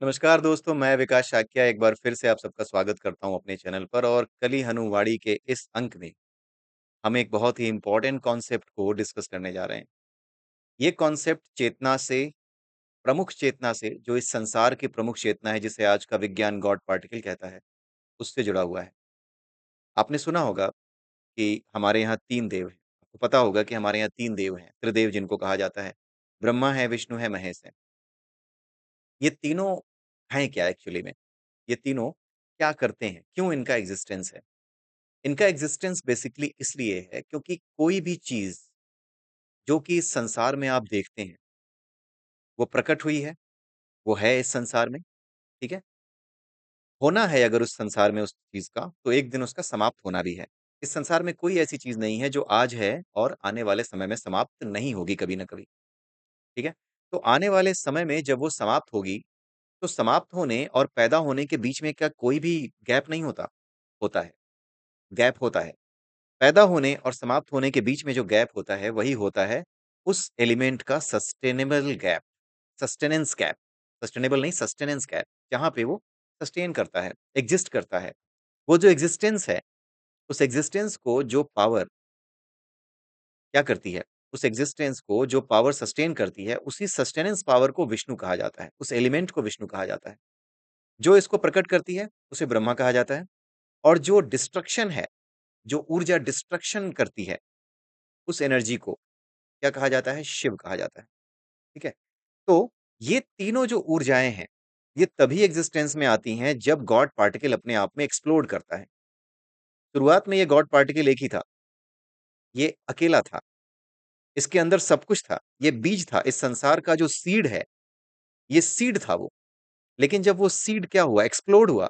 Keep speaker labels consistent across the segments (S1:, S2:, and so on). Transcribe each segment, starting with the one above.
S1: नमस्कार दोस्तों, मैं विकास शाक्या एक बार फिर से आप सबका स्वागत करता हूँ अपने चैनल पर और कली हनुवाड़ी के इस अंक में हम एक बहुत ही इम्पोर्टेंट कॉन्सेप्ट को डिस्कस करने जा रहे हैं। ये कॉन्सेप्ट चेतना से, प्रमुख चेतना से, जो इस संसार की प्रमुख चेतना है जिसे आज का विज्ञान गॉड पार्टिकल कहता है, उससे जुड़ा हुआ है। आपने सुना होगा कि हमारे यहाँ 3 देव हैं। आपको पता होगा कि हमारे यहाँ 3 देव हैं, त्रिदेव जिनको कहा जाता है। ब्रह्मा है, विष्णु है, महेश है। ये तीनों हैं क्या एक्चुअली में? ये तीनों क्या करते हैं? क्यों इनका एग्ज़िस्टेंस है? इनका एग्जिस्टेंस बेसिकली इसलिए है क्योंकि कोई भी चीज़ जो कि इस संसार में आप देखते हैं, वो प्रकट हुई है, वो है इस संसार में, ठीक है? होना है अगर उस संसार में उस चीज़ का, तो एक दिन उसका समाप्त होना भी है। इस संसार में कोई ऐसी चीज़ नहीं है जो आज है और आने वाले समय में समाप्त नहीं होगी कभी न कभी, ठीक है? तो आने वाले समय में जब वो समाप्त होगी, तो समाप्त होने और पैदा होने के बीच में क्या कोई भी गैप नहीं होता? होता है, गैप होता है। पैदा होने और समाप्त होने के बीच में जो गैप होता है, वही होता है उस एलिमेंट का sustainable gap, sustenance gap, sustainable नहीं सस्टेनेंस गैप, जहाँ पे वो सस्टेन करता है, एक्जिस्ट करता है। वो जो एक्जिस्टेंस है, उस एक्जिस्टेंस को जो पावर क्या करती है, उस एक्जिस्टेंस को जो पावर सस्टेन करती है, उसी सस्टेनेंस पावर को विष्णु कहा जाता है, उस एलिमेंट को विष्णु कहा जाता है। जो इसको प्रकट करती है, उसे ब्रह्मा कहा जाता है और जो डिस्ट्रक्शन है, जो ऊर्जा डिस्ट्रक्शन करती है, उस एनर्जी को क्या कहा जाता है? शिव कहा जाता है, ठीक है? तो ये तीनों जो ऊर्जाएँ हैं, ये तभी एक्जिस्टेंस में आती हैं जब गॉड पार्टिकल अपने आप में एक्सप्लोड करता है। शुरुआत में ये गॉड पार्टिकल एक ही था, ये अकेला था, इसके अंदर सब कुछ था, ये बीज था, इस संसार का जो सीड है, ये सीड था वो। लेकिन जब वो सीड क्या हुआ? एक्सप्लोड हुआ,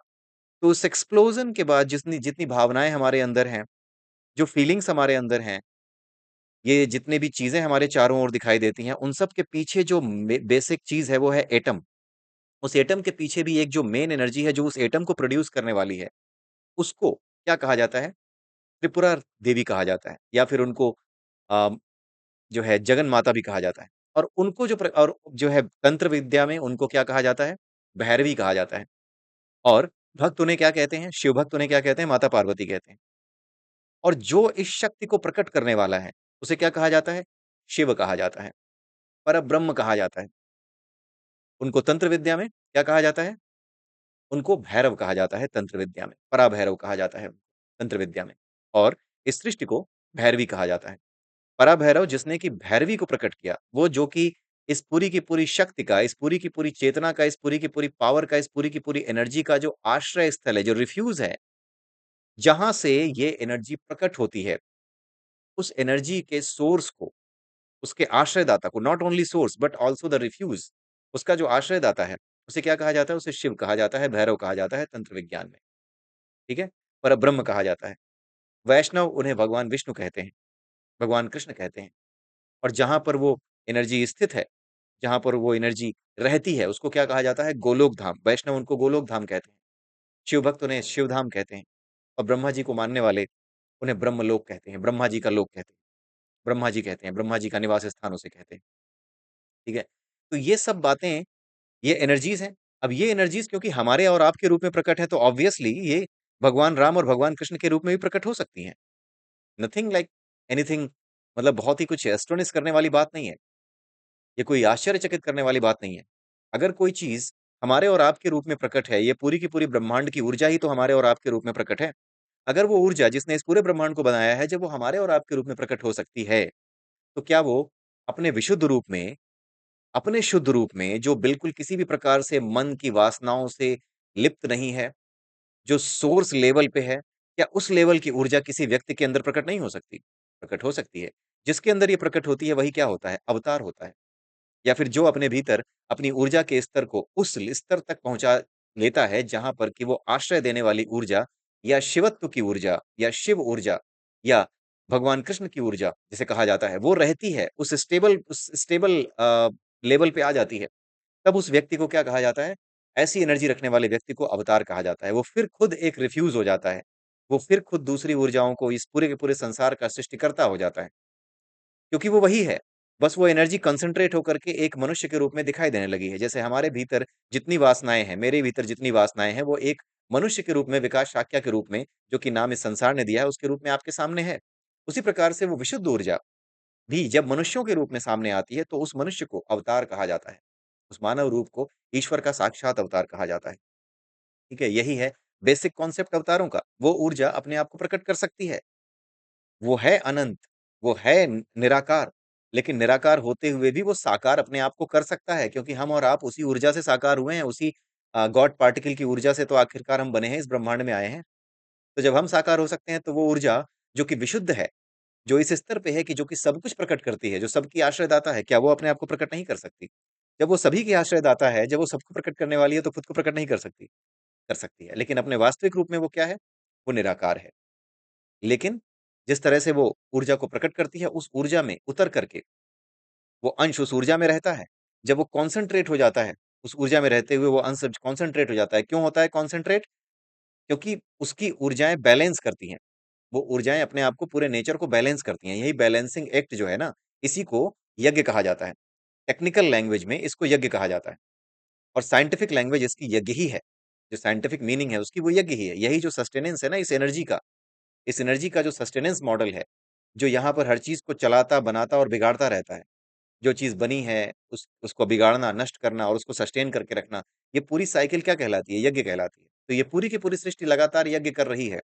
S1: तो उस एक्सप्लोज़न के बाद जितनी जितनी भावनाएँ हमारे अंदर हैं, जो फीलिंग्स हमारे अंदर हैं, ये जितनी भी चीज़ें हमारे चारों ओर दिखाई देती हैं, उन सब के पीछे जो बेसिक चीज़ है, वो है एटम। उस एटम के पीछे भी एक जो मेन एनर्जी है, जो उस एटम को प्रोड्यूस करने वाली है, उसको क्या कहा जाता है? त्रिपुरा देवी कहा जाता है या फिर उनको अ, जो है जगन माता भी कहा जाता है। और उनको और जो है तंत्र विद्या में उनको क्या कहा जाता है? भैरवी कहा जाता है। और भक्त उन्हें क्या कहते हैं? शिव भक्त उन्हें क्या कहते हैं? माता पार्वती कहते हैं। और जो इस शक्ति को प्रकट करने वाला है, उसे क्या कहा जाता है? शिव कहा जाता है, परब्रह्म कहा जाता है। उनको तंत्र विद्या में क्या कहा जाता है? उनको भैरव कहा जाता है तंत्र विद्या में, पराभैरव कहा जाता है तंत्र विद्या में। और इस सृष्टि को भैरवी कहा जाता है। पराभैरव जिसने कि भैरवी को प्रकट किया, वो जो कि इस पूरी की पूरी शक्ति का, इस पूरी की पूरी चेतना का, इस पूरी की पूरी पावर का, इस पूरी की पूरी एनर्जी का जो आश्रय स्थल है, जो रिफ्यूज़ है, जहाँ से ये एनर्जी प्रकट होती है, उस एनर्जी के सोर्स को, उसके आश्रयदाता को, not only source but also the refuse, उसका जो आश्रयदाता है, उसे क्या कहा जाता है? उसे शिव कहा जाता है, भैरव कहा जाता है तंत्र विज्ञान में, ठीक है? परब्रह्म कहा जाता है। वैष्णव उन्हें भगवान विष्णु कहते हैं, भगवान कृष्ण कहते हैं और जहाँ पर वो एनर्जी स्थित है, जहाँ पर वो एनर्जी रहती है, उसको क्या कहा जाता है? गोलोक धाम। वैष्णव उनको गोलोक धाम कहते हैं। शिव भक्त उन्हें शिवधाम कहते हैं और ब्रह्मा जी को मानने वाले उन्हें ब्रह्मलोक कहते हैं, ब्रह्मा जी का लोक कहते हैं। ब्रह्मा जी कहते हैं, ब्रह्मा जी का निवास स्थान उसे कहते हैं, ठीक है? तो ये सब बातें, ये एनर्जीज़ हैं। अब ये एनर्जीज़ क्योंकि हमारे और आपके रूप में प्रकट है, तो ऑब्वियसली ये भगवान राम और भगवान कृष्ण के रूप में भी प्रकट हो सकती हैं। नथिंग लाइक एनीथिंग, मतलब बहुत ही कुछ एस्टोनिश करने वाली बात नहीं है। ये कोई आश्चर्यचकित करने वाली बात नहीं है। अगर कोई चीज़ हमारे और आपके रूप में प्रकट है, ये पूरी की पूरी ब्रह्मांड की ऊर्जा ही तो हमारे और आपके रूप में प्रकट है। अगर वो ऊर्जा जिसने इस पूरे ब्रह्मांड को बनाया है, जब वो हमारे और आपके रूप में प्रकट हो सकती है, तो क्या वो अपने विशुद्ध रूप में, अपने शुद्ध रूप में, जो बिल्कुल किसी भी प्रकार से मन की वासनाओं से लिप्त नहीं है, जो सोर्स लेवल पे है, क्या उस लेवल की ऊर्जा किसी व्यक्ति के अंदर प्रकट नहीं हो सकती? प्रकट हो सकती है। जिसके अंदर ये प्रकट होती है, वही क्या होता है? अवतार होता है। या फिर जो अपने भीतर अपनी ऊर्जा के स्तर को उस स्तर तक पहुँचा लेता है, जहाँ पर कि वो आश्रय देने वाली ऊर्जा या शिवत्व की ऊर्जा या शिव ऊर्जा या भगवान कृष्ण की ऊर्जा जिसे कहा जाता है, वो रहती है, उस स्टेबल लेवल पे आ जाती है। तब उस व्यक्ति को क्या कहा जाता है? ऐसी एनर्जी रखने वाले व्यक्ति को अवतार कहा जाता है। वो फिर खुद एक रिफ्यूज़ हो जाता है। वो फिर खुद दूसरी ऊर्जाओं को इस पूरे के पूरे संसार का सृष्टिकर्ता हो जाता है, क्योंकि वो वही है। बस वो एनर्जी कंसंट्रेट होकर के एक मनुष्य के रूप में दिखाई देने लगी है। जैसे हमारे भीतर जितनी वासनाएँ हैं, मेरे भीतर जितनी वासनाएँ हैं, वो एक मनुष्य के रूप में, विकास शाक्य के रूप में, जो कि नाम इस संसार ने दिया है, उसके रूप में आपके सामने है। उसी प्रकार से वो विशुद्ध ऊर्जा भी जब मनुष्यों के रूप में सामने आती है, तो उस मनुष्य को अवतार कहा जाता है। उस मानव रूप को ईश्वर का साक्षात अवतार कहा जाता है। ठीक है? यही है बेसिक कॉन्सेप्ट अवतारों का। वो ऊर्जा अपने आप को प्रकट कर सकती है। वो है अनंत, वो है निराकार, लेकिन निराकार होते हुए भी वो साकार अपने आप को कर सकता है, क्योंकि हम और आप उसी ऊर्जा से साकार हुए हैं, उसी गॉड पार्टिकल की ऊर्जा से तो आखिरकार हम बने हैं, इस ब्रह्मांड में आए हैं। तो जब हम साकार हो सकते हैं, तो वो ऊर्जा जो कि विशुद्ध है, जो इस स्तर पे है कि जो कि सब कुछ प्रकट करती है, जो सबकी आश्रयदाता है, क्या वो अपने आप को प्रकट नहीं कर सकती? जब वो सभी की आश्रयदाता है, जब वो सबको प्रकट करने वाली है, तो खुद को प्रकट नहीं कर सकती? कर सकती है, लेकिन अपने वास्तविक रूप में वो क्या है? वो निराकार है। लेकिन जिस तरह से वो ऊर्जा को प्रकट करती है, उस ऊर्जा में उतर करके वो अंश उस ऊर्जा में रहता है। जब वो कॉन्सन्ट्रेट हो जाता है, उस ऊर्जा में रहते हुए वो अंश कॉन्सन्ट्रेट हो जाता है। क्यों होता है कॉन्सन्ट्रेट? क्योंकि उसकी ऊर्जाएँ बैलेंस करती हैं। वो ऊर्जाएँ अपने आप को पूरे नेचर को बैलेंस करती हैं। यही बैलेंसिंग एक्ट जो है ना, इसी को यज्ञ कहा जाता है। टेक्निकल लैंग्वेज में इसको यज्ञ कहा जाता है और साइंटिफिक लैंग्वेज इसकी यज्ञ ही है। जो साइंटिफिक मीनिंग है उसकी वो यज्ञ ही है। यही जो सस्टेनेंस है ना इस एनर्जी का जो सस्टेनेंस मॉडल है, जो यहाँ पर हर चीज़ को चलाता, बनाता और बिगाड़ता रहता है। जो चीज़ बनी है, उसको बिगाड़ना, नष्ट करना और उसको सस्टेन करके रखना, ये पूरी साइकिल क्या कहलाती है? यज्ञ कहलाती है। तो ये पूरी की पूरी सृष्टि लगातार यज्ञ कर रही है,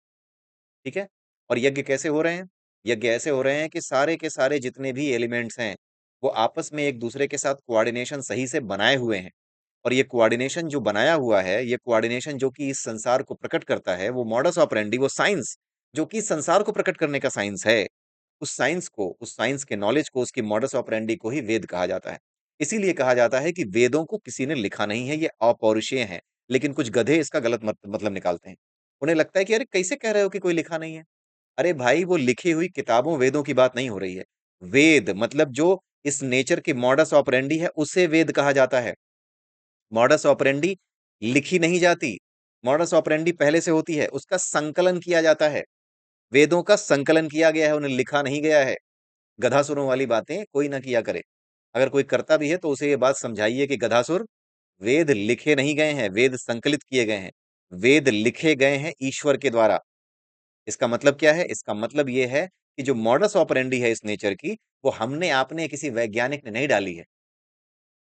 S1: ठीक है? और यज्ञ कैसे हो रहे हैं? यज्ञ ऐसे हो रहे हैं कि सारे के सारे जितने भी एलिमेंट्स हैं, वो आपस में एक-दूसरे के साथ कोऑर्डिनेशन सही से बनाए हुए हैं। और ये कोऑर्डिनेशन जो बनाया हुआ है, ये कोऑर्डिनेशन जो कि इस संसार को प्रकट करता है, वो मॉडस ऑपरेंडी, वो साइंस जो कि इस संसार को प्रकट करने का साइंस है, उस साइंस के नॉलेज को, उसकी मॉडस ऑपरेंडी को ही वेद कहा जाता है। इसीलिए कहा जाता है कि वेदों को किसी ने लिखा नहीं है, ये अपौरुषेय हैं, लेकिन कुछ गधे इसका गलत मतलब निकालते हैं। उन्हें लगता है कि अरे कैसे कह रहे हो कि कोई लिखा नहीं है? अरे भाई वो लिखी हुई किताबों, वेदों की बात नहीं हो रही है। वेद मतलब जो इस नेचर की मॉडस ऑपरेंडी है, उसे वेद कहा जाता है। मॉडस ऑपरेंडी लिखी नहीं जाती, मॉडस ऑपरेंडी पहले से होती है, उसका संकलन किया जाता है। वेदों का संकलन किया गया है, उन्हें लिखा नहीं गया है। गधासुरों वाली बातें कोई ना किया करे। अगर कोई करता भी है तो उसे ये बात समझाइए कि गधासुर, वेद लिखे नहीं गए हैं, वेद संकलित किए गए हैं। वेद लिखे गए हैं ईश्वर के द्वारा। इसका मतलब क्या है? इसका मतलब ये है कि जो मॉडस ऑपरेंडी है इस नेचर की, वो हमने आपने किसी वैज्ञानिक ने नहीं डाली है।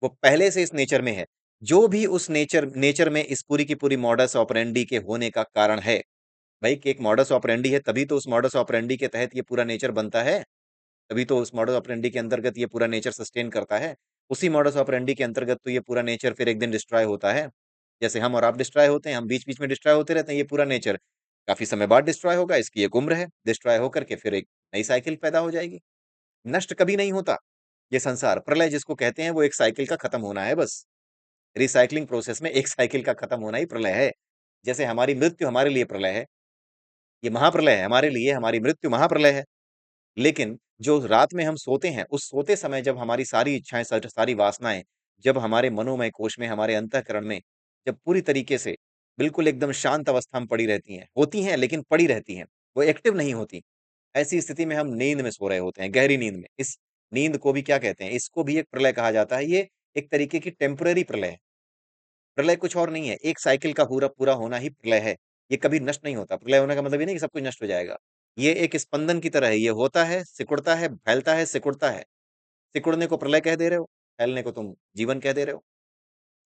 S1: वो पहले से इस नेचर में है। जो भी उस नेचर नेचर में इस पूरी की पूरी मॉडस ऑपरेंडी के होने का कारण है, भाई कि एक मॉडस ऑपरेंडी है तभी तो उस मॉडस ऑपरेंडी के तहत ये पूरा नेचर बनता है। तभी तो उस मॉडस ऑपरेंडी के अंतर्गत ये पूरा नेचर सस्टेन करता है। उसी मॉडस ऑपरेंडी के अंतर्गत तो ये पूरा नेचर फिर एक दिन डिस्ट्रॉय होता है। जैसे हम और आप डिस्ट्रॉय होते हैं, हम बीच-बीच में डिस्ट्रॉय होते रहते हैं, ये पूरा नेचर काफ़ी समय बाद डिस्ट्रॉय होगा, इसकी एक उम्र है। डिस्ट्रॉय होकर के फिर एक नई साइकिल पैदा हो जाएगी। नष्ट कभी नहीं होता, ये संसार। प्रलय जिसको कहते हैं वो एक साइकिल का खत्म होना है बस। रिसाइक्लिंग प्रोसेस में एक साइकिल का खत्म होना ही प्रलय है। जैसे हमारी मृत्यु हमारे लिए प्रलय है, ये महाप्रलय है हमारे लिए, हमारी मृत्यु महाप्रलय है। लेकिन जो रात में हम सोते हैं, उस सोते समय जब हमारी सारी इच्छाएँ, सारी वासनाएँ, जब हमारे मनोमय कोश में, हमारे अंतःकरण में, जब पूरी तरीके से बिल्कुल एकदम शांत अवस्था में पड़ी रहती हैं, होती हैं लेकिन पड़ी रहती हैं, वो एक्टिव नहीं होती। ऐसी स्थिति में हम नींद में सो रहे होते हैं, गहरी नींद में। इस नींद को भी क्या कहते हैं? इसको भी एक प्रलय कहा जाता है। ये एक तरीके की टेम्परेरी प्रलय है। प्रलय कुछ और नहीं है, एक साइकिल का पूरा पूरा होना ही प्रलय है। ये कभी नष्ट नहीं होता। प्रलय होने का मतलब ये नहीं कि सब कुछ नष्ट हो जाएगा। ये एक स्पंदन की तरह है, ये होता है, सिकुड़ता है, फैलता है, सिकुड़ता है। सिकुड़ने को प्रलय कह दे रहे हो, फैलने को तुम जीवन कह दे रहे हो,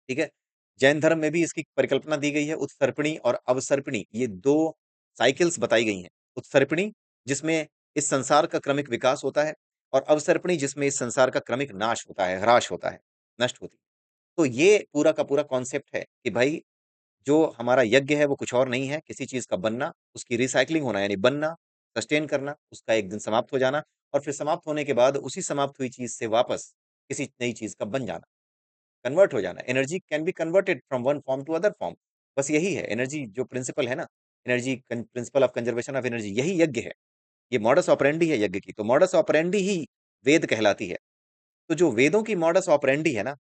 S1: ठीक है? जैन धर्म में भी इसकी परिकल्पना दी गई है, उत्सर्पिणी और अवसर्पिणी, ये 2 साइकिल्स बताई गई हैं। उत्सर्पिणी जिसमें इस संसार का क्रमिक विकास होता है और अवसर्पिणी जिसमें इस संसार का क्रमिक नाश होता है, ह्रास होता है, नष्ट होती है। तो ये पूरा का पूरा कॉन्सेप्ट है कि भाई जो हमारा यज्ञ है वो कुछ और नहीं है, किसी चीज़ का बनना, उसकी रिसाइक्लिंग होना यानी बनना, सस्टेन करना, उसका एक दिन समाप्त हो जाना और फिर समाप्त होने के बाद उसी समाप्त हुई चीज़ से वापस किसी नई चीज़ का बन जाना, कन्वर्ट हो जाना। Energy can be converted from one form to other form. बस यही है एनर्जी जो प्रिंसिपल है ना, energy principle of conservation of energy यही यज्ञ है। ये मॉडस ऑपरेंडी है यज्ञ की, तो मॉडस ऑपरेंडी ही वेद कहलाती है। तो जो वेदों की मॉडस ऑपरेंडी है ना,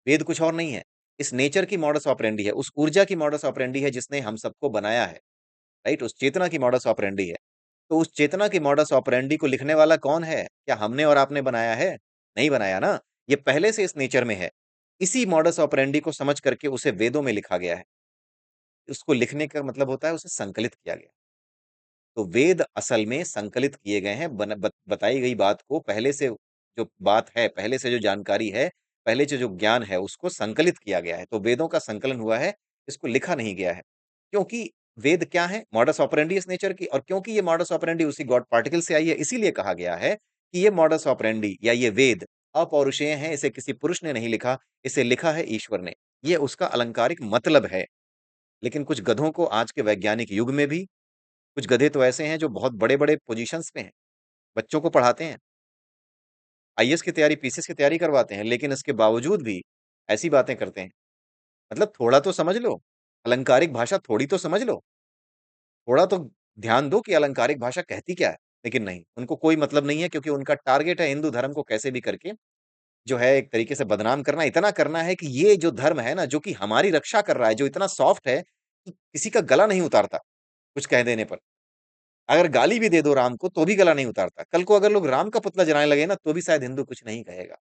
S1: वेद कुछ और नहीं है। इस नेचर की मॉडस ऑपरेंडी है, उस ऊर्जा की मॉडस ऑपरेंडी है जिसने हम सबको बनाया है, राइट? उस चेतना की मॉडस ऑपरेंडी है। तो उस चेतना की मॉडस ऑपरेंडी को लिखने वाला कौन है? क्या हमने और आपने बनाया है? नहीं बनाया ना। ये पहले से इस नेचर में है। इसी मॉडस ऑपरेंडी को समझ करके उसे वेदों में लिखा गया है। उसको लिखने का मतलब होता है उसे संकलित किया गया। तो वेद असल में संकलित किए गए हैं, बताई गई बात को पहले से जो बात है, पहले से जो जानकारी है, पहले से जो ज्ञान है, उसको संकलित किया गया है। तो वेदों का संकलन हुआ है, इसको लिखा नहीं गया है। क्योंकि वेद क्या है? मॉडस ऑपरेंडी इस नेचर की, और क्योंकि ये मॉडस ऑपरेंडी उसी गॉड पार्टिकल से आई है, इसीलिए कहा गया है कि ये मॉडस ऑपरेंडी या ये वेद अपौरुषेय है, इसे किसी पुरुष ने नहीं लिखा, इसे लिखा है ईश्वर ने। ये उसका अलंकारिक मतलब है। लेकिन कुछ गधों को आज के वैज्ञानिक युग में भी, कुछ गधे तो ऐसे हैं जो बहुत बड़े-बड़े पोज़ीशन्स पे हैं, बच्चों को पढ़ाते हैं, आईएएस की तैयारी, पीसीएस की तैयारी करवाते हैं, लेकिन इसके बावजूद भी ऐसी बातें करते हैं। मतलब थोड़ा तो समझ लो, अलंकारिक भाषा थोड़ी तो समझ लो, थोड़ा तो ध्यान दो कि अलंकारिक भाषा कहती क्या है। लेकिन नहीं, उनको कोई मतलब नहीं है, क्योंकि उनका टारगेट है हिंदू धर्म को कैसे भी करके जो है एक तरीके से बदनाम करना, इतना करना है कि ये जो धर्म है ना, जो कि हमारी रक्षा कर रहा है, जो इतना सॉफ्ट है कि किसी का गला नहीं उतारता, कुछ कह देने पर। अगर गाली भी दे दो राम को, तो भी गला नहीं उतारता। कल को अगर लोग राम का पुतला जलाने लगे ना, तो भी शायद हिंदू कुछ नहीं कहेगा।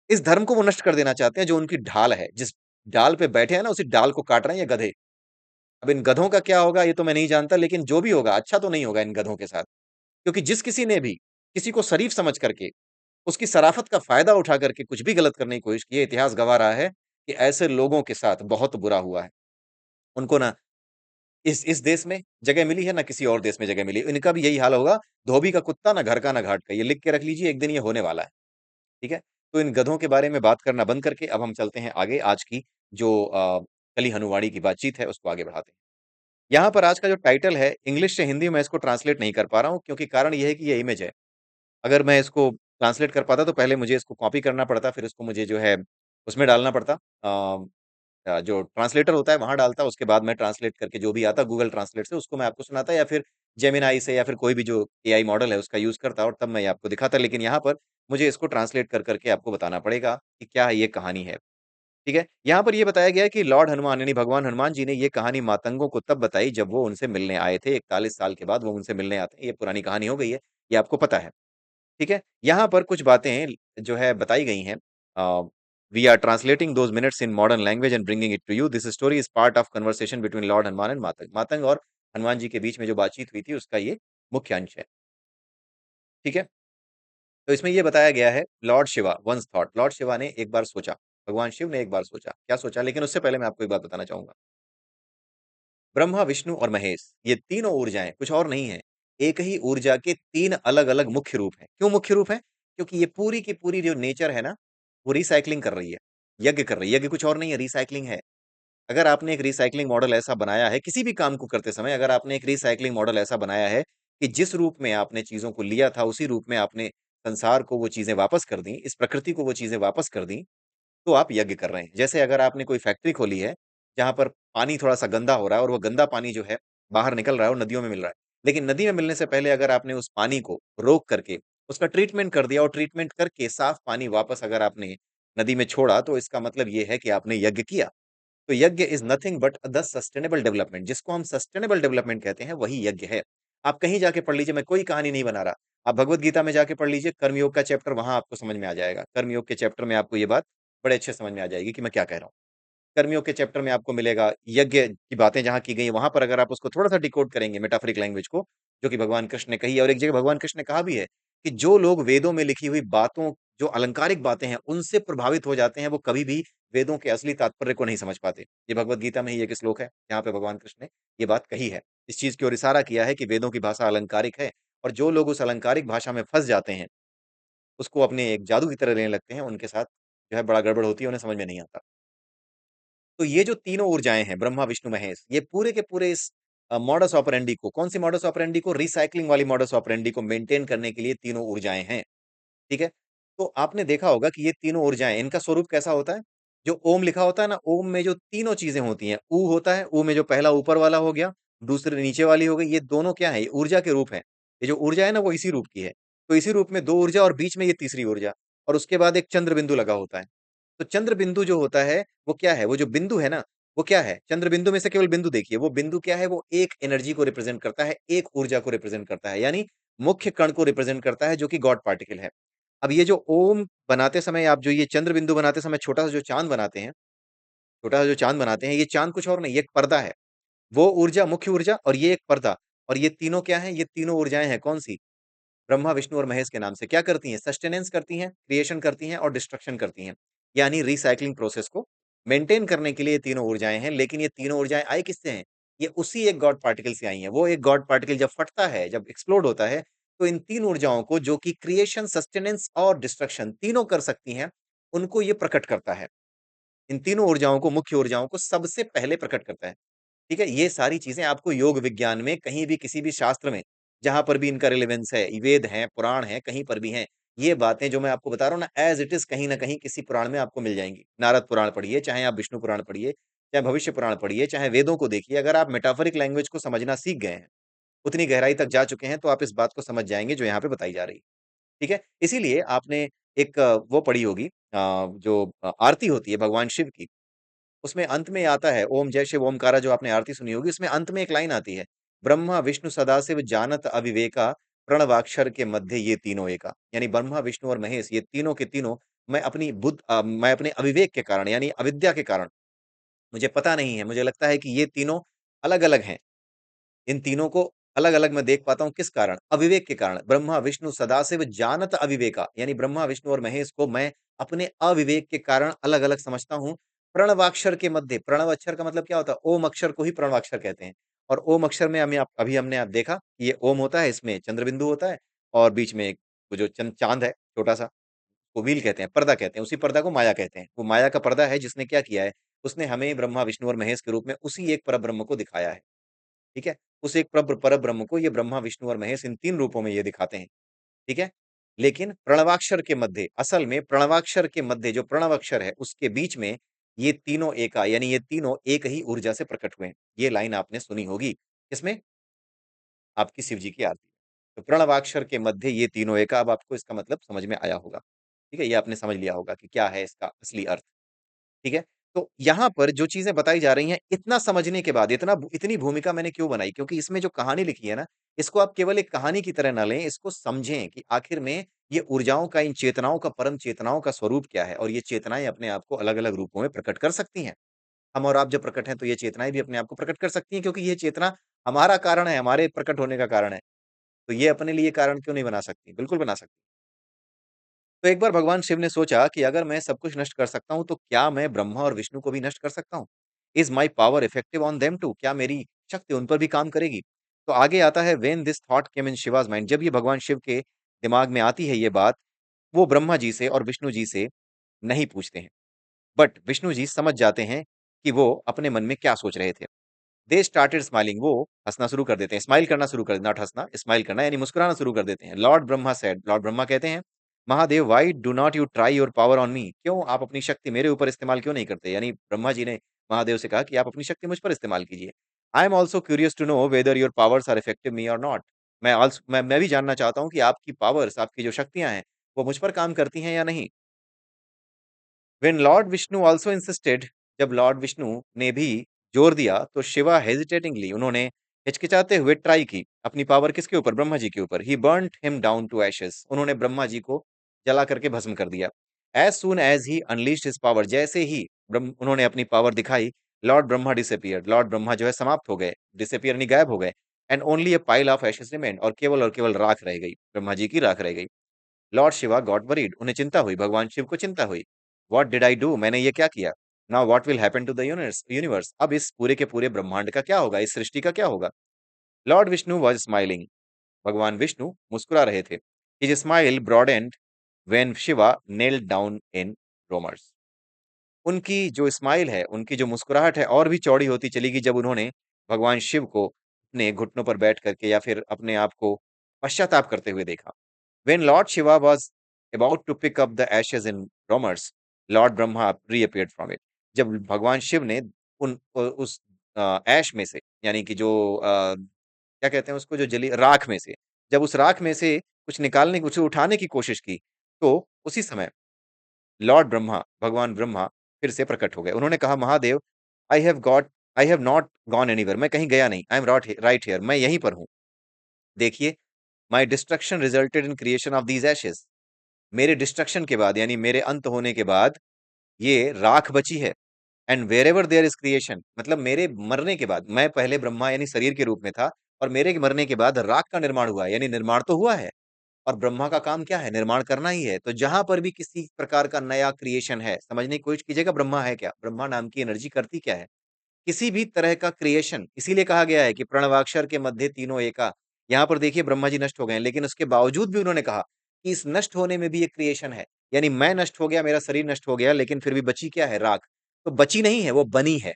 S1: इस धर्म को वो नष्ट कर देना चाहते हैं, जो उनकी ढाल है। जिस डाल पे बैठे हैं ना, उसी डाल को काट रहे हैं ये गधे। अब इन गधों का क्या होगा, ये तो मैं नहीं जानता, लेकिन जो भी होगा, अच्छा तो नहीं होगा इन गधों के साथ। क्योंकि जिस किसी ने भी किसी को शरीफ समझ करके, उसकी शराफ़त का फ़ायदा उठा करके कुछ भी गलत करने की कोशिश की है, इतिहास गवाह रहा है कि ऐसे लोगों के साथ बहुत बुरा हुआ है। उनको ना इस देश में जगह मिली है, ना किसी और देश में जगह मिली। इनका भी यही हाल होगा, धोबी का कुत्ता, ना घर का, ना घाट का। ये लिख के रख लीजिए, एक दिन ये होने वाला है, ठीक है? तो इन गधों के बारे में बात करना बंद करके अब हम चलते हैं आगे, आज की जो कली हनुवाड़ी की बातचीत है, उसको आगे बढ़ाते हैं। यहाँ पर आज का जो टाइटल है, इंग्लिश से हिंदी में इसको ट्रांसलेट नहीं कर पा रहा हूँ, क्योंकि कारण ये है कि ये इमेज है। अगर मैं इसको ट्रांसलेट कर पाता, तो पहले मुझे इसको कॉपी करना पड़ता, फिर इसको मुझे जो है उसमें डालना पड़ता। जो ट्रांसलेटर होता है वहाँ डालता, उसके बाद मैं ट्रांसलेट करके जो भी आता गूगल ट्रांसलेट से उसको मैं आपको सुनाता, या फिर जेमिनी से, या फिर कोई भी जो एआई मॉडल है उसका यूज़ करता, और तब मैं ये आपको दिखाता। लेकिन यहाँ पर मुझे इसको ट्रांसलेट कर करके आपको बताना पड़ेगा कि क्या ये कहानी है, ठीक है? यहाँ पर ये बताया गया है कि लॉर्ड हनुमान यानी भगवान हनुमान जी ने ये कहानी मातंगों को तब बताई जब वो उनसे मिलने आए थे। 41 साल के बाद वो उनसे मिलने आते हैं। ये पुरानी कहानी हो गई है, ये आपको पता है। ठीक है? यहाँ पर कुछ बातें जो है बताई गई हैं। We are translating those minutes in modern language and bringing it to you. This story is part of conversation between lord Hanuman and Matang. Matang और हनुमान जी के बीच में जो बातचीत हुई थी, उसका ये मुख्य अंश है। ठीक है? तो इसमें ये बताया गया है, lord Shiva once thought, lord Shiva ने एक बार सोचा, भगवान शिव ने एक बार सोचा। क्या सोचा? लेकिन उससे पहले मैं आपको एक बात बताना चाहूँगा। ब्रह्मा, विष्णु और महेश, ये तीनों ऊर्जाएँ कुछ और नहीं हैं। एक ही ऊर्जा के 3 अलग-अलग मुख्य रूप हैं। क्यों मुख्य रूप हैं? क्योंकि ये पूरी की पूरी जो नेचर है ना, वो रिसाइक्लिंग कर रही है, यज्ञ कर रही है। यज्ञ कुछ और नहीं है, रिसाइक्लिंग है। अगर आपने एक रिसाइक्लिंग मॉडल ऐसा बनाया है, किसी भी काम को करते समय अगर आपने एक रिसाइक्लिंग मॉडल ऐसा बनाया है कि जिस रूप में आपने चीज़ों को लिया था, उसी रूप में आपने संसार को वो चीज़ें वापस कर दी, इस प्रकृति को वो चीज़ें वापस कर दी, तो आप यज्ञ कर रहे हैं। जैसे अगर आपने कोई फैक्ट्री खोली है, जहाँ पर पानी थोड़ा-सा गंदा हो रहा है और वो गंदा पानी जो है, बाहर निकल रहा है और नदियों में मिल रहा है। लेकिन नदी में मिलने से पहले अगर आपने उस पानी को रोक करके, उसका ट्रीटमेंट कर दिया और ट्रीटमेंट करके साफ पानी वापस अगर आपने नदी में छोड़ा, तो इसका मतलब ये है कि आपने यज्ञ किया। तो यज्ञ is nothing but the sustainable development, जिसको हम सस्टेनेबल डेवलपमेंट कहते हैं, वही यज्ञ है। आप कहीं जाके पढ़ लीजिए, मैं कोई कहानी नहीं बना रहा। आप भगवद गीता में जाके पढ़ लीजिए, कर्मयोग का चैप्टर, वहाँ आपको समझ में आ जाएगा। कर्मयोग के चैप्टर में आपको ये बात बड़े अच्छे समझ में आ जाएगी कि मैं क्या कह रहा हूँ। कर्मियों के चैप्टर में आपको मिलेगा, यज्ञ की बातें जहाँ की गई हैं, वहाँ पर अगर आप उसको थोड़ा-सा डिकोड करेंगे मेटाफोरिक लैंग्वेज को, जो कि भगवान कृष्ण ने कही है, और एक जगह भगवान कृष्ण ने कहा भी है कि जो लोग वेदों में लिखी हुई बातों, जो अलंकारिक बातें हैं, उनसे प्रभावित हो जाते हैं, वो कभी भी वेदों के असली तात्पर्य को नहीं समझ पाते। ये भगवद गीता में ही एक श्लोक है, जहाँ पे भगवान कृष्ण ने ये बात कही है। इस चीज़ की ओर इशारा किया है कि वेदों की भाषा अलंकारिक है, और जो लोग उस अलंकारिक भाषा में फँस जाते हैं, उसको अपने एक जादू की तरह लेने लगते हैं, उनके साथ जो है बड़ा गड़बड़ होती है, उन्हें समझ में नहीं आता। तो ये जो तीनों ऊर्जाएँ हैं, ब्रह्मा, विष्णु, महेश, ये पूरे के पूरे इस मॉडस ऑपरेंडी को, कौन-सी मॉडस ऑपरेंडी को? रिसाइक्लिंग वाली मॉडस ऑपरेंडी को मेंटेन करने के लिए तीनों ऊर्जाएँ हैं, ठीक है? तो आपने देखा होगा कि ये तीनों ऊर्जाएँ, इनका स्वरूप कैसा होता है? जो ओम लिखा होता है ना, ओम में जो तीनों चीज़ें होती हैं, ऊ होता है, ऊ में जो पहला ऊपर वाला हो गया, दूसरी नीचे वाली हो गई, ये दोनों क्या है? ये ऊर्जा के रूप हैं। ये जो ऊर्जा है ना, वो इसी रूप की है। तो इसी रूप में 2 ऊर्जा और बीच में ये तीसरी ऊर्जा, और उसके बाद एक चंद्र बिंदु लगा होता है। तो चंद्र बिंदु जो होता है, वो क्या है? वो जो बिंदु है ना, वो क्या है? चंद्रबिंदु में से केवल बिंदु देखिए, वो बिंदु क्या है? वो एक एनर्जी को रिप्रेजेंट करता है, एक ऊर्जा को रिप्रेजेंट करता है, यानी मुख्य कण को रिप्रेजेंट करता है जो कि गॉड पार्टिकल है। अब ये जो ओम बनाते समय आप जो ये चंद्रबिंदु बनाते समय छोटा-सा जो चाँद बनाते हैं, छोटा-सा जो चाँद बनाते हैं, ये चाँद कुछ और नहीं, ये एक पर्दा है। वो ऊर्जा, मुख्य ऊर्जा और ये एक पर्दा और ये तीनों क्या हैं? ये तीनों ऊर्जाएँ हैं, कौन-सी? ब्रह्मा, विष्णु और महेश के नाम से। क्या करती हैं? सस्टेनेंस करती हैं, क्रिएशन करती हैं और डिस्ट्रक्शन करती हैं। यानी रिसाइक्लिंग प्रोसेस को मेंटेन करने के लिए ये तीनों ऊर्जाएँ हैं, लेकिन ये तीनों ऊर्जाएँ आई किससे हैं? ये उसी एक गॉड पार्टिकल से आई हैं। वो एक गॉड पार्टिकल जब फटता है, जब एक्सप्लोड होता है, तो इन 3 ऊर्जाओं को जो कि क्रिएशन, सस्टेनेंस और डिस्ट्रक्शन तीनों कर सकती हैं, उनको ये प्रकट करता है। इन तीनों ऊर्जाओं को, मुख्य ऊर्जाओं को सबसे पहले प्रकट करता है। ठीक है? ये सारी चीज़ें आपको योग विज्ञान में कहीं भी किसी भी शास्त्र में, जहाँ पर भी इनका रिलेवेंस है, वेद हैं, पुराण हैं, कहीं पर भी हैं। ये बातें जो मैं आपको बता रहा हूँ ना ऐज़ इट इज़ कहीं न कहीं किसी पुराण में आपको मिल जाएँगी। नारद पुराण पढ़िए, चाहे आप विष्णु पुराण पढ़िए, चाहे भविष्य पुराण पढ़िए, चाहे वेदों को देखिए, अगर आप मेटाफोरिक लैंग्वेज को समझना सीख गए हैं, उतनी गहराई तक जा चुके हैं, तो आप इस बात को समझ जाएँगे जो यहाँ पे बताई जा रही है। ठीक है? इसीलिए आपने एक वो पढ़ी होगी जो आरती होती है भगवान शिव की, उसमें अंत में आता है ओम जय शिव ओमकारा जो आपने आरती सुनी होगी, उसमें अंत में एक लाइन आती है, ब्रह्मा विष्णु सदाशिव जानत अविवेका प्रणवाक्षर के मध्य ये तीनों एका। यानी ब्रह्मा, विष्णु और महेश ये तीनों के तीनों मैं अपने अविवेक के कारण यानी अविद्या के कारण, मुझे पता नहीं है, मुझे लगता है कि ये तीनों अलग-अलग हैं। इन तीनों को अलग-अलग मैं देख पाता हूँ किस कारण? अविवेक के कारण। ब्रह्मा, विष्णु सदाशिव जानत अविवेका यानी ब्रह्मा, विष्णु और महेश को मैं अपने अविवेक के कारण अलग-अलग समझता हूँ। प्रणवाक्षर के मध्य प्रणव अक्षर का मतलब क्या होता है? ओम अक्षर को ही प्रणवाक्षर कहते हैं। और ओम अक्षर में हमें आप अभी हमने आप देखा कि ये ओम होता है, इसमें चंद्रबिंदु होता है और बीच में एक वो जो चाँद है छोटा-सा, वो व्हील कहते हैं, पर्दा कहते हैं। उसी पर्दा को माया कहते हैं। वो माया का पर्दा है जिसने क्या किया है? उसने हमें ब्रह्मा, विष्णु और महेश के रूप में उसी एक परब्रह्म को दिखाया है। ठीक है? उस एक परब्रह्म को ये ब्रह्मा, विष्णु और महेश इन 3 रूपों में ये दिखाते हैं, ठीक है? लेकिन प्रणवाक्षर के मध्य असल में प्रणवाक्षर के मध्य जो प्रणव अक्षर है, उसके बीच में ये तीनों एका यानी ये तीनों एक ही ऊर्जा से प्रकट हुए हैं। ये लाइन आपने सुनी होगी। किसमें? आपकी शिव जी की आरती में। तो प्रणवाक्षर के मध्य ये तीनों एका अब आपको इसका मतलब समझ में आया होगा। ठीक है? ये आपने समझ लिया होगा कि क्या है इसका असली अर्थ। ठीक है? तो यहाँ पर जो चीज़ें बताई जा रही हैं, इतना समझने के बाद इतनी भूमिका मैंने क्यों बनाई? क्योंकि इसमें जो कहानी लिखी है ना, इसको आप केवल एक कहानी की तरह ना लें, इसको समझें कि आखिर में ये ऊर्जाओं का, इन चेतनाओं का, परम चेतनाओं का स्वरूप क्या है और ये चेतनाएँ अपने आप को अलग-अलग रूपों में प्रकट कर सकती हैं। हम और आप जब प्रकट हैं, तो ये चेतनाएँ भी अपने आप को प्रकट कर सकती हैं क्योंकि ये चेतना हमारा कारण है, हमारे प्रकट होने का कारण है। तो ये अपने लिए कारण क्यों नहीं बना सकती? बिल्कुल बना सकती। तो एक बार भगवान शिव ने सोचा कि अगर मैं सब कुछ नष्ट कर सकता हूँ, तो क्या मैं ब्रह्मा और विष्णु को भी नष्ट कर सकता हूँ? Is my power effective on them too? क्या मेरी शक्ति उन पर भी काम करेगी? तो आगे आता है when this thought came in Shiva's mind जब ये भगवान शिव के दिमाग में आती है ये बात, वो ब्रह्मा जी से और विष्णु जी से नहीं पूछते हैं। बट विष्णु जी समझ जाते हैं कि वो अपने मन में क्या सोच रहे थे। दे स्टार्टेड स्माइलिंग वो हँसना शुरू कर देते हैं, स्माइल करना शुरू कर नॉट हँसना, स्माइल करना यानी मुस्कुराना शुरू कर देते हैं। Lord Brahma said Lord Brahma कहते हैं, "Mahadev why do not you try your power on me?" क्यों आप अपनी शक्ति मेरे ऊपर इस्तेमाल क्यों नहीं करते? यानी ब्रह्मा जी ने महादेव से कहा कि आप अपनी शक्ति मुझ पर इस्तेमाल कीजिए। I am also curious to know whether your powers are effective me और नॉट। मैं भी जानना चाहता हूँ कि आपकी पावर्स, आपकी जो शक्तियाँ हैं, वो मुझ पर काम करती हैं या नहीं? When Lord Vishnu also insisted जब लॉर्ड विष्णु ने भी जोर दिया तो शिवा हेजिटेटिंगली उन्होंने हिचकिचाते हुए ट्राई की अपनी पावर किसके ऊपर ब्रह्मा जी के ऊपर he burnt him down to ashes उन्होंने ब्रह्मा जी को जला करके भस्म कर दिया as soon as he unleashed his power जैसे ही उन्होंने अपनी पावर दिखाई lord Brahma disappeared lord Brahma जो है समाप्त हो गए डिसअपियर नहीं गायब हो गए and only a pile of ashes remained और केवल राख रह गई ब्रह्मा जी की राख रह गई लॉर्ड शिवा गॉट वरीड उन्हें चिंता हुई, भगवान शिव को चिंता हुई। What did I do? मैंने ये क्या किया? Now what will happen to the universe? अब इस पूरे के पूरे ब्रह्मांड का क्या होगा? इस सृष्टि का क्या होगा? लॉर्ड विष्णु वाज़ स्माइलिंग भगवान विष्णु मुस्कुरा रहे थे। His smile broadened when Shiva nailed down in रोमर्स। उनकी जो स्माइल है, उनकी जो मुस्कुराहट है और भी चौड़ी होती चली गई जब उन्होंने भगवान शिव को अपने घुटनों पर बैठ करके या फिर अपने आप को पश्चाताप करते हुए देखा। When Lord Shiva was about to pick up the ashes in Brahmas, Lord Brahma reappeared from it. जब भगवान शिव ने उस ऐश में से यानी कि जो क्या कहते हैं उसको जो जली राख में से जब उस राख में से कुछ निकालने की उसे उठाने की कोशिश की, तो उसी समय लॉर्ड ब्रह्मा, भगवान ब्रह्मा फिर से प्रकट हो गए। उन्होंने कहा Mahadev I have got I have not gone anywhere, मैं कहीं गया नहीं। I am rot right here, मैं यहीं पर हूँ। देखिए, my destruction resulted in creation of these ashes. मेरे डिस्ट्रक्शन के बाद यानी मेरे अंत होने के बाद ये राख बची है। And wherever there is creation, मतलब मेरे मरने के बाद, मैं पहले ब्रह्मा यानी शरीर के रूप में था और मेरे मरने के बाद राख का निर्माण हुआ है, यानी निर्माण तो हुआ है। और ब्रह्मा का काम क्या है? निर्माण करना ही है। तो जहाँ पर भी किसी प्रकार का नया क्रिएशन है, समझने की कोशिश कीजिएगा ब्रह्मा है क्या? ब्रह्मा नाम की एनर्जी करती क्या है? किसी भी तरह का क्रिएशन, इसीलिए कहा गया है कि प्रणवाक्षर के मध्य तीनों एका। यहाँ पर देखिए ब्रह्मा जी नष्ट हो गए हैं, लेकिन उसके बावजूद भी उन्होंने कहा कि इस नष्ट होने में भी एक क्रिएशन है। यानी मैं नष्ट हो गया, मेरा शरीर नष्ट हो गया, लेकिन फिर भी बची क्या है? राख। तो बची नहीं है, वो बनी है।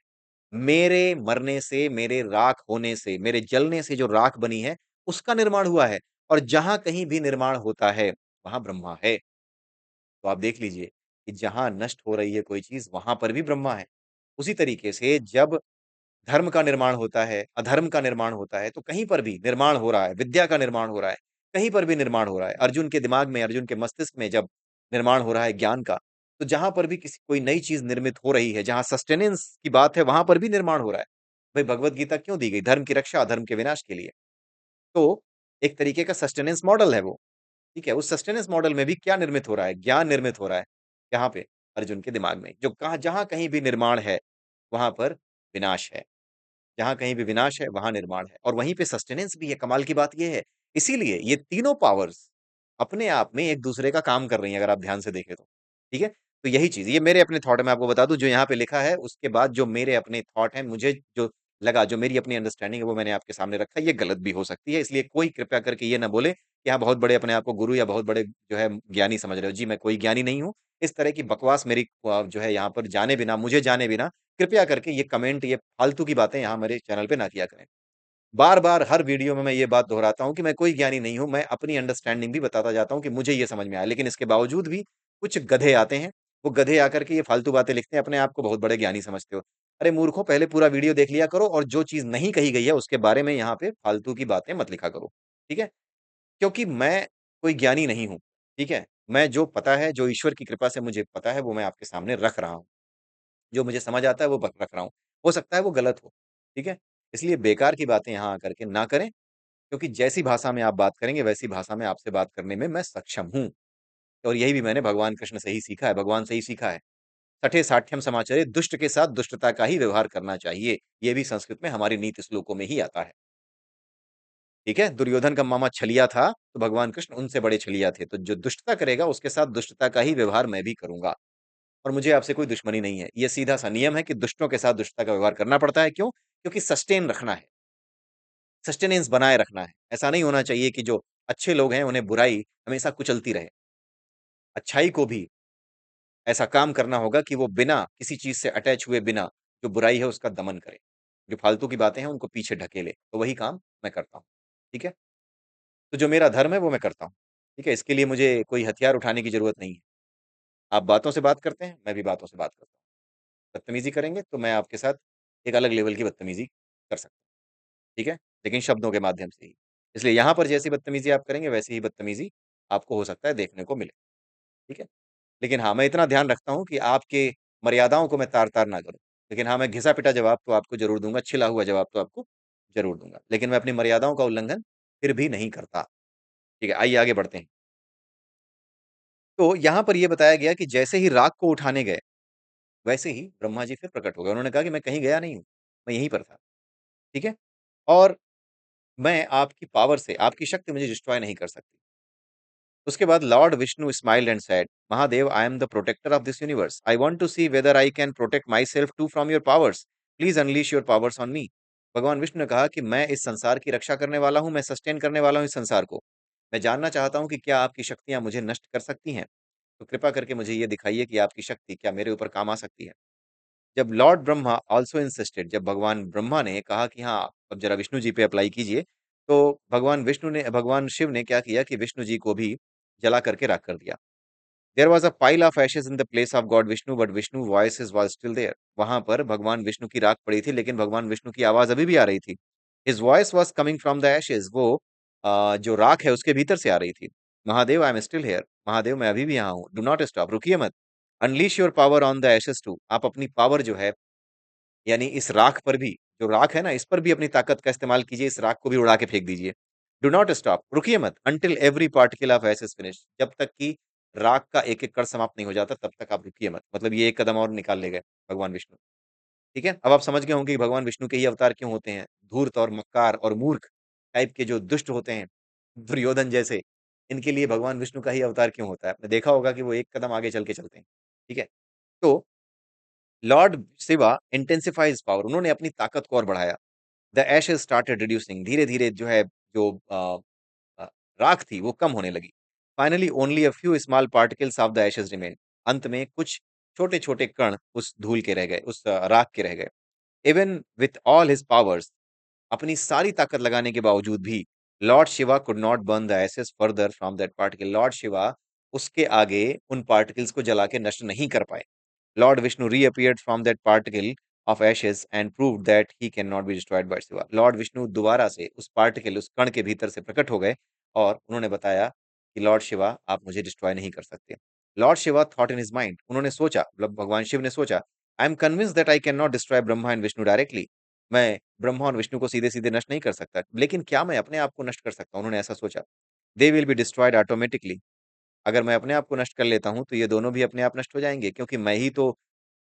S1: मेरे मरने से, मेरे राख होने से, मेरे जलने से जो राख बनी है, उसका निर्माण हुआ है। और जहाँ कहीं भी निर्माण होता है, वहाँ ब्रह्मा है। तो आप देख लीजिए कि जहाँ नष्ट हो रही है कोई चीज़, वहाँ पर भी ब्रह्मा है। उसी तरीके से जब धर्म का निर्माण होता है, अधर्म का निर्माण होता है, तो कहीं पर भी निर्माण हो रहा है, विद्या का निर्माण हो रहा है, कहीं पर भी निर्माण हो रहा है। अर्जुन के दिमाग में, अर्जुन के मस्तिष्क में जब निर्माण हो रहा है ज्ञान का, तो जहाँ पर भी किसी कोई नई चीज़ निर्मित हो रही है, जहाँ सस्टेनेंस की बात है, वहाँ पर भी निर्माण हो रहा है। भई भगवत गीता क्यों दी गई? धर्म की रक्षा, अधर्म के विनाश के लिए। तो एक तरीके का सस्टेनेंस मॉडल है वो, ठीक है? उस सस्टेनेंस मॉडल में भी क्या निर्मित हो रहा है? ज्ञान निर्मित हो रहा है। कहाँ पे? अर्जुन के दिमाग में। जो कहाँ जहाँ कहीं भी निर्माण है, वहाँ पर विनाश है। जहाँ कहीं भी विनाश है, वहाँ निर्माण है और वहीं पे सस्टेनेंस भी है, कमाल की बात ये है। इसीलिए ये तीनों पावर्स अपने आप में एक-दूसरे का काम कर रही हैं, अगर आप ध्यान से देखें तो, ठीक है? तो यही चीज़, ये मेरे अपने थॉट है, मैं आपको बता दूँ, जो यहाँ पे लिखा है, उसके बाद जो मेरे अपने थॉट हैं, मुझे जो लगा, जो मेरी अपनी अंडरस्टैंडिंग है, वो मैंने आपके सामने रखा है। ये गलत भी हो सकती है, इसलिए कोई कृपया करके ये ना बोले कि आप बहुत बड़े अपने आप को गुरु या बहुत बड़े जो है ज्ञानी समझ रहे हो। जी, मैं कोई ज्ञानी नहीं हूँ। इस तरह की बकवास मेरी जो है यहाँ पर जाने बिना, मुझे जाने बिना कृपया करके ये कमेंट, ये फालतू की बातें यहाँ मेरे चैनल पे ना किया करें। बार-बार हर वीडियो में मैं ये बात दोहराता हूँ कि मैं कोई ज्ञानी नहीं हूँ, मैं अपनी अंडरस्टैंडिंग भी बताता जाता हूँ कि मुझे ये समझ में आया। लेकिन इसके बावजूद भी कुछ गधे आते हैं, वो गधे आकर के ये फालतू बातें लिखते हैं, अपने आप को बहुत बड़े ज्ञानी समझते हो। अरे मूर्खों, पहले पूरा वीडियो देख लिया करो और जो चीज़ नहीं कही गई है, उसके बारे में यहाँ पे फालतू की बातें मत लिखा करो, ठीक है? क्योंकि मैं कोई ज्ञानी नहीं हूँ, ठीक है? मैं जो पता है, जो ईश्वर की कृपा से मुझे पता है, वो मैं आपके सामने रख रहा हूँ। जो मुझे समझ आता है वो ब रख रहा हूँ। हो सकता है वो गलत हो, ठीक है? इसलिए बेकार की बातें यहाँ आकर के ना करें, क्योंकि जैसी भाषा में आप बात करेंगे, वैसी भाषा में आपसे बात करने में मैं सक्षम हूँ। और यही भी मैंने भगवान कृष्ण से ही सीखा है, भगवान से ही सीखा है। "सठे साठ्यम समाचरे" दुष्ट के साथ दुष्टता का ही व्यवहार करना चाहिए। ये भी संस्कृत में हमारी नीति श्लोकों में ही आता है, ठीक है? दुर्योधन का मामा छलिया था, तो भगवान कृष्ण उनसे बड़े छलिया थे। तो जो दुष्टता करेगा, उसके साथ दुष्टता का ही व्यवहार मैं भी करूँगा। और मुझे आपसे कोई दुश्मनी नहीं है। ये सीधा-सा नियम है कि दुष्टों के साथ दुष्टता का व्यवहार करना पड़ता है, क्यों? क्योंकि सस्टेन रखना है, सस्टेनेंस बनाए रखना है। ऐसा नहीं होना चाहिए कि जो अच्छे लोग हैं, उन्हें बुराई हमेशा कुचलती रहे। अच्छाई को भी ऐसा काम करना होगा कि वो बिना किसी चीज़ से अटैच हुए बिना, जो बुराई है उसका दमन करे। जो फालतू की बातें हैं, उनको पीछे ढकेले। तो वही काम मैं करता हूँ, ठीक है? तो जो मेरा धर्म है, वो मैं करता हूँ, ठीक है? इसके लिए मुझे कोई हथियार उठाने की ज़रूरत नहीं है। आप बातों से बात करते हैं, मैं भी बातों से बात करता हूँ। बदतमीज़ी करेंगे तो मैं आपके साथ एक अलग लेवल की बदतमीज़ी कर सकता हूँ, ठीक है? लेकिन शब्दों के माध्यम से ही। इसलिए यहाँ पर जैसी बदतमीज़ी आप करेंगे, वैसी ही बदतमीज़ी आपको हो सकता है देखने को मिले, ठीक है? लेकिन हाँ, मैं इतना ध्यान रखता हूँ कि आपके मर्यादाओं को मैं तार-तार ना करूँ। लेकिन हाँ, मैं घिसा-पिटा जवाब तो आपको ज़रूर दूँगा, छिला हुआ जवाब तो आपको ज़रूर दूँगा। लेकिन मैं अपनी मर्यादाओं का उल्लंघन फिर भी नहीं करता, ठीक है? आइए आगे बढ़ते हैं। तो यहाँ पर ये बताया गया कि जैसे ही राग को उठाने गए, वैसे ही ब्रह्मा जी फिर प्रकट हो गए। उन्होंने कहा कि मैं कहीं गया नहीं हूँ, मैं यहीं पर था, ठीक है? और मैं आपकी पावर से, आपकी शक्ति मुझे डिस्ट्रॉय नहीं कर सकती। उसके बाद lord Vishnu smiled and said, "Mahadev, I am the protector of this universe. I want to see whether I can protect myself too from your powers. Please unleash your powers on me." भगवान विष्णु ने कहा कि मैं इस संसार की रक्षा करने वाला हूँ, मैं सस्टेन करने वाला हूँ इस संसार को। मैं जानना चाहता हूँ कि क्या आपकी शक्तियाँ मुझे नष्ट कर सकती हैं? तो कृपा करके मुझे ये दिखाइए कि आपकी शक्ति क्या मेरे ऊपर काम आ सकती है? जब लॉर्ड ब्रह्मा आल्सो इंसिस्टेड, जब भगवान ब्रह्मा ने कहा कि हाँ, अब ज़रा विष्णु जी पे अप्लाई कीजिए, तो भगवान शिव ने क्या किया कि विष्णु जी को भी जला करके राख कर दिया। There was a pile of ashes in the place of god Vishnu but Vishnu voices was still there. वहाँ पर भगवान विष्णु की राख पड़ी थी, लेकिन भगवान विष्णु की आवाज़ अभी भी आ रही थी। His voice was coming from the ashes, वो जो राख है उसके भीतर से आ रही थी। Mahadev, I am still here. Mahadev, मैं अभी भी यहाँ हूँ। डू नॉट स्टॉप, रुकिए मत। Unleash your power on the ashes too, आप अपनी पावर जो है यानी इस राख पर भी, जो राख है ना, इस पर भी अपनी ताकत का इस्तेमाल कीजिए, इस राख को भी उड़ा के फेंक दीजिए। डू नॉट स्टॉप, रुकिए मत until every particle of ash is finished, जब तक कि राख का एक-एक कण समाप्त नहीं हो जाता, तब तक आप रुकिए मत। मतलब ये एक कदम और निकाल ले गए भगवान विष्णु। ठीक है? अब आप समझ गए होंगे कि भगवान विष्णु के ही अवतार क्यों होते हैं। धूर्त और मक्कार और मूर्ख टाइप के जो दुष्ट होते हैं, दुर्योधन जैसे, इनके लिए भगवान विष्णु का ही अवतार क्यों होता है। आपने देखा होगा कि वो एक कदम आगे चल के चलते हैं। ठीक है? तो लॉर्ड शिवा इंटेंसिफाइज़ पावर, उन्होंने अपनी ताकत को और बढ़ाया। द एशेज़ स्टार्टेड रिड्यूसिंग, धीरे-धीरे जो है, जो अ, राख थी वो कम होने लगी। Finally only a few small particles of the ashes remained, अंत में कुछ छोटे-छोटे कण उस धूल के रह गए, उस राख के रह गए। Even with all his powers, अपनी सारी ताकत लगाने के बावजूद भी lord Shiva could not burn the ashes further from that particle, lord Shiva उसके आगे उन पार्टिकल्स को जला के नष्ट नहीं कर पाए। Lord Vishnu reappeared from that particle of ashes and proved that he can not be destroyed by Shiva, lord Vishnu दोबारा से उस पार्टिकल, उस कण के भीतर से प्रकट हो गए और उन्होंने बताया कि लॉर्ड शिवा, आप मुझे डिस्ट्रॉय नहीं कर सकते। Lord Shiva thought in his mind, उन्होंने सोचा, मतलब भगवान शिव ने सोचा, I am convinced that I can not destroy Brahma and Vishnu directly, मैं ब्रह्मा और विष्णु को सीधे-सीधे नष्ट नहीं कर सकता, लेकिन क्या मैं अपने आप को नष्ट कर सकता हूँ? उन्होंने ऐसा सोचा। They will be destroyed automatically, अगर मैं अपने आप को नष्ट कर लेता हूँ, तो ये दोनों भी अपने आप नष्ट हो जाएँगे, क्योंकि मैं ही तो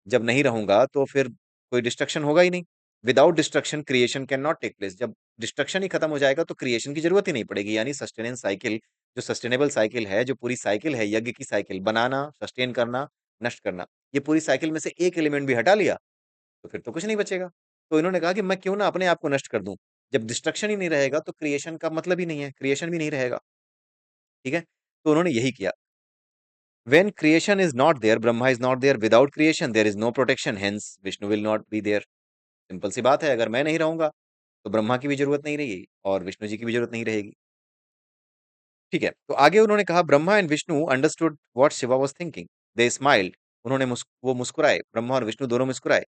S1: जब नहीं रहूँगा, तो फिर कोई डिस्ट्रक्शन होगा ही नहीं। Without destruction creation can not take place, जब डिस्ट्रक्शन ही खत्म हो जाएगा, तो क्रिएशन की ज़रूरत ही नहीं पड़ेगी। यानी सस्टेनेंस साइकिल, जो सस्टेनेबल साइकिल है, जो पूरी साइकिल है, यज्ञ की साइकिल, बनाना, सस्टेन करना, नष्ट करना, ये पूरी साइकिल में से एक एलिमेंट भी हटा लिया, तो फिर तो कुछ नहीं बचेगा। तो इन्होंने कहा कि मैं क्यों ना अपने आप को नष्ट कर दूँ। जब डिस्ट्रक्शन ही नहीं रहेगा, तो क्रिएशन का मतलब ही नहीं है, क्रिएशन भी नहीं रहेगा। ठीक है? तो उन्होंने यही किया। When creation is not there, Brahma is not there. Without creation, there is no protection. Hence, Vishnu will not be there. Simple सी बात है, अगर मैं नहीं रहूँगा, तो ब्रह्मा की भी ज़रूरत नहीं रहेगी और विष्णु जी की भी ज़रूरत नहीं रहेगी। ठीक है? तो आगे उन्होंने कहा, Brahma and Vishnu understood what Shiva was thinking. They smiled, उन्होंने वो मुस्कुराए, ब्रह्मा और विष्णु दोनों मुस्कुराए।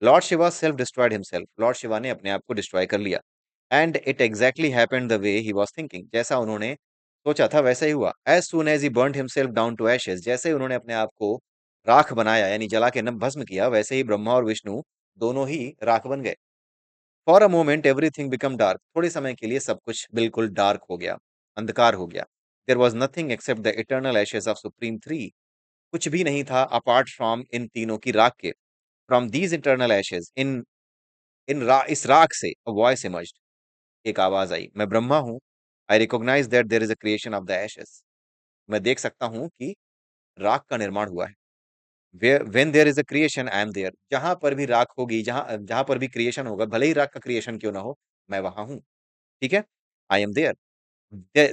S1: Lord Shiva self destroyed himself, lord Shiva ने अपने आप को डिस्ट्रॉय कर लिया। And it exactly happened the way he was thinking, जैसा उन्होंने सोचा था वैसा ही हुआ। As soon as he burned himself down to ashes, जैसे ही उन्होंने अपने आप को राख बनाया, यानी जला के न भस्म किया, वैसे ही ब्रह्मा और विष्णु दोनों ही राख बन गए। For a moment everything become dark, थोड़े समय के लिए सब कुछ बिल्कुल डार्क हो गया, अंधकार हो गया। There was nothing except the eternal ashes of supreme three, कुछ भी नहीं था अपार्ट फ्रॉम इन तीनों की राख के। फ्रॉम दीज़ इटर्नल एशेज़, इस राख से अ वॉइस इमर्ज्ड, एक आवाज़ आई, मैं ब्रह्मा हूँ। I recognize that there is a creation of the ashes, मैं देख सकता हूँ कि राख का निर्माण हुआ है। When there is a creation I am there, जहाँ पर भी राख होगी, जहाँ पर भी क्रिएशन होगा, भले ही राख का क्रिएशन क्यों ना हो, मैं वहाँ हूँ। ठीक है? I am there.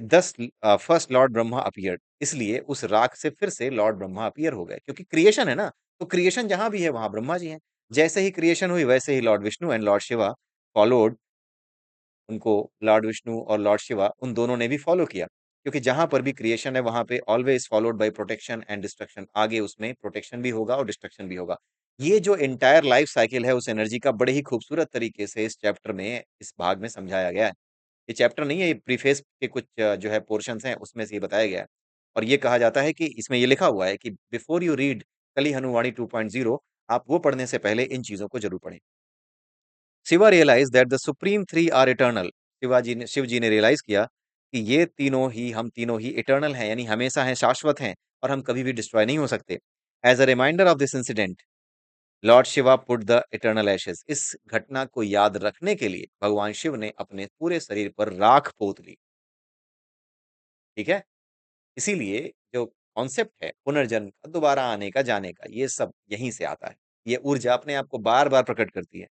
S1: Thus first lord Brahma appeared, इसलिए उस राख से फिर से लॉर्ड ब्रह्मा अपीयर हो गए, क्योंकि क्रिएशन है ना, तो क्रिएशन जहाँ भी है वहाँ ब्रह्मा जी हैं। जैसे ही क्रिएशन हुई, वैसे ही lord Vishnu and lord Shiva followed, उनको लॉर्ड विष्णु और लॉर्ड शिवा, उन दोनों ने भी फॉलो किया, क्योंकि जहाँ पर भी क्रिएशन है, वहाँ पे always followed by protection and destruction, आगे उसमें प्रोटेक्शन भी होगा और डिस्ट्रक्शन भी होगा। ये जो एंटायर लाइफ साइकिल है उस एनर्जी का, बड़े ही खूबसूरत तरीके से इस चैप्टर में, इस भाग में समझाया गया है। ये चैप्टर नहीं है, ये प्रीफेस के कुछ जो है पोर्शन्स हैं, उसमें से ये बताया गया है। और ये कहा जाता है कि इसमें ये लिखा हुआ है कि बिफोर यू रीड कली हनुवाणी 2.0, आप वो पढ़ने से पहले इन चीज़ों को ज़रूर पढ़ें। Shiva realize that the supreme three are eternal, Shiv ji ने रियलाइज़ किया कि ये तीनों ही, हम तीनों ही इटर्नल हैं, यानी हमेशा हैं, शाश्वत हैं और हम कभी भी डिस्ट्रॉय नहीं हो सकते। As a reminder of this incident, lord Shiva put the eternal ashes, इस घटना को याद रखने के लिए भगवान शिव ने अपने पूरे शरीर पर राख पोत ली। ठीक है? इसीलिए जो कॉन्सेप्ट है पुनर्जन्म का, दोबारा आने का, जाने का, ये सब यहीं से आता है। ये ऊर्जा अपने आप को बार-बार प्रकट करती है।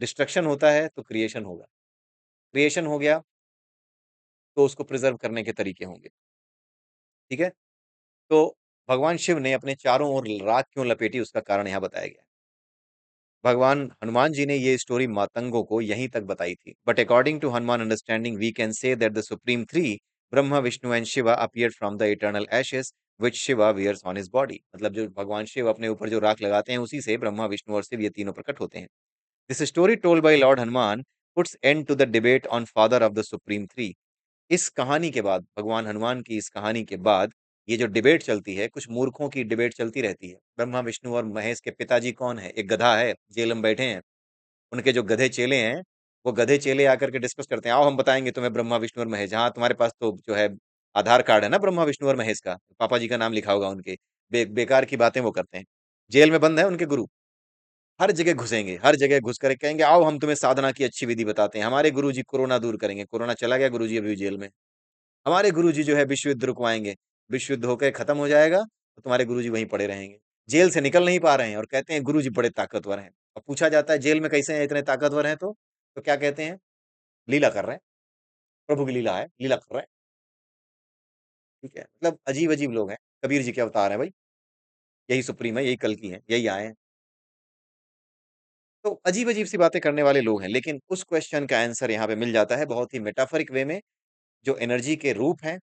S1: डिस्ट्रक्शन होता है तो क्रिएशन होगा। क्रिएशन हो गया तो उसको प्रिज़र्व करने के तरीके होंगे। ठीक है? तो भगवान शिव ने अपने चारों ओर राख क्यों लपेटी, उसका कारण यहाँ बताया गया है। भगवान हनुमान जी ने ये स्टोरी मातंगों को यहीं तक बताई थी। But according to Hanuman understanding we can say that the supreme three Brahma, Vishnu and Shiva appeared from the eternal ashes which Shiva wears on his body, मतलब जो भगवान शिव अपने ऊपर जो राख लगाते हैं, उसी से ब्रह्मा, विष्णु और शिव, ये तीनों प्रकट होते हैं। This story told by lord Hanuman puts end to the debate on father of the supreme three. इस कहानी के बाद, भगवान हनुमान की इस कहानी के बाद, ये जो डिबेट चलती है, कुछ मूर्खों की डिबेट चलती रहती है। ब्रह्मा, विष्णु और महेश के पिताजी कौन है? एक गधा है, जेल में बैठे हैं। उनके जो गधे चेले हैं, वो गधे चेले आकर के डिस्कस करते हैं, आओ हम बताएँगे तुम्हें ब्रह्मा, विष्णु और महेश। हाँ, तुम्हारे पास तो जो है आधार कार्ड है ना ब्रह्मा, विष्णु और महेश का, पापा जी का नाम लिखा होगा उनके। बेकार की बातें वो करते हैं। जेल में बंद है उनके गुरु, हर जगह घुसेंगे, हर जगह घुस कर कहेंगे आओ हम तुम्हें साधना की अच्छी विधि बताते हैं। हमारे गुरुजी कोरोना दूर करेंगे, कोरोना चला गया, गुरुजी अभी भी जेल में। हमारे गुरुजी जो है विश्व युद्ध रुकवाएँगे, विश्व युद्ध होके खत्म हो जाएगा, तो तुम्हारे गुरुजी वहीं पड़े रहेंगे। जेल से निकल नहीं पा रहे हैं और कहते हैं गुरुजी बड़े ताकतवर हैं। और पूछा जाता है जेल में कैसे हैं इतने ताकतवर हैं तो क्या कहते हैं? लीला कर रहे हैं, प्रभु की लीला है, लीला कर रहे हैं, ठीक है? मतलब अजीब-अजीब लोग हैं। कबीर जी के अवतार हैं भाई, यही सुप्रीम है, यही कल्कि है, यही आए हैं। तो अजीब-अजीब सी बातें करने वाले लोग हैं, लेकिन उस क्वेश्चन का आंसर यहाँ पे मिल जाता है बहुत ही मेटाफोरिक वे में, जो एनर्जी के रूप हैं,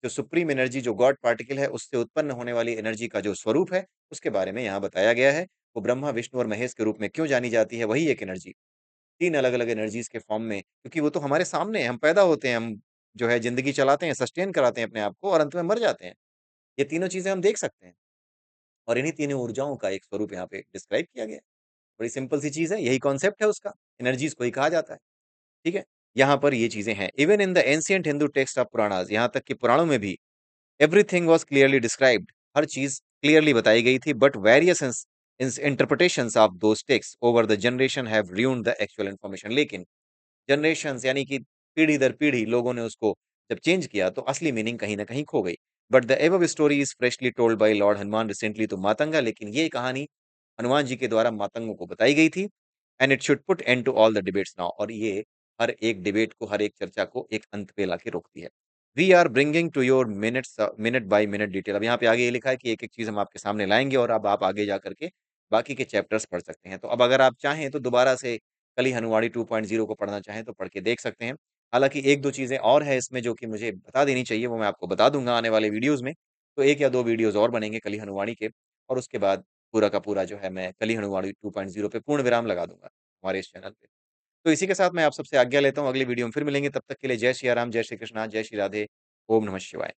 S1: जो सुप्रीम एनर्जी जो गॉड पार्टिकल है, उससे उत्पन्न होने वाली एनर्जी का जो स्वरूप है, उसके बारे में यहाँ बताया गया है। वो ब्रह्मा, विष्णु और महेश के रूप में क्यों जानी जाती है, वही एक एनर्जी, 3 अलग-अलग एनर्जीज़ के फॉर्म में, क्योंकि वो तो हमारे सामने है, हम पैदा होते हैं, हम जो है ज़िंदगी चलाते हैं, सस्टेन कराते हैं अपने आप को और अंत में मर जाते हैं। ये तीनों चीज़ें हम देख सकते हैं और इन्हीं तीनों ऊर्जाओं का एक स्वरूप यहाँ पे डिस्क्राइब किया गया है। बड़ी सिंपल सी चीज़ है, यही कॉन्सेप्ट है उसका, एनर्जीज़ को ही कहा जाता है, ठीक है? यहाँ पर ये चीज़ें हैं। Even in the ancient Hindu text of Puranas, यहाँ तक कि पुराणों में भी everything was clearly described, her cheese clearly बताई गई थी, but various interpretations of those text over the generation have ruined the actual information. लेकिन जनरेशंस यानी कि पीढ़ी दर पीढ़ी लोगों ने उसको जब चेंज किया तो असली मीनिंग कहीं न कहीं खो गई। But the above story is freshly told by lord Hanuman recently to Matanga, लेकिन ये कहानी हनुमान जी के द्वारा मातंगों को बताई गई थी and it should put end to all the debates now, और ये हर एक डिबेट को, हर एक चर्चा को एक अंत पे लाके रोकती है। We are bringing to your minute by minute detail. अब यहाँ पे आगे ये लिखा है कि एक-एक चीज़ हम आपके सामने लाएँगे और अब आप आगे जा कर के बाकी के चैप्टर्स पढ़ सकते हैं। तो अब अगर आप चाहें तो दोबारा से कली हनुमाड़ी 2.0 को पढ़ना चाहें तो पढ़ के देख सकते हैं। हालाँकि 1-2 चीज़ें और हैं इसमें जो कि मुझे बता देनी चाहिए, वो मैं आपको बता दूँगा आने वाले वीडियोज़ में। तो 1 या 2 वीडियोज़ और बनेंगे कली हनुमाड़ी के और उसके बाद पूरा का पूरा जो है मैं कली हनुमाड़ी 2.0 पे पूर्ण विराम लगा दूँगा हमारे इस चैनल पे। तो इसी के साथ मैं आप सबसे आज्ञा लेता हूँ, अगली वीडियो में फिर मिलेंगे, तब तक के लिए जय सिया राम, जय श्री कृष्णा, जय श्री राधे, ओम नमः शिवाय।